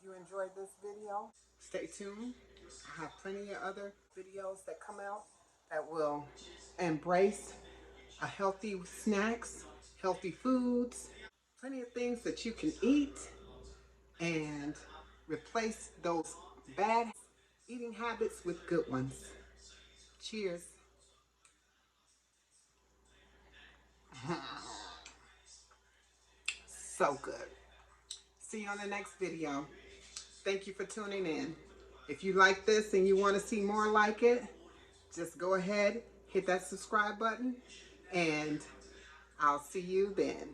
you enjoyed this video, stay tuned. I have plenty of other videos that come out that will embrace a healthy snacks, healthy foods, plenty of things that you can eat and replace those bad eating habits with good ones. Cheers. So good. See you on the next video. Thank you for tuning in. If you like this and you want to see more like it, just go ahead, hit that subscribe button, and I'll see you then.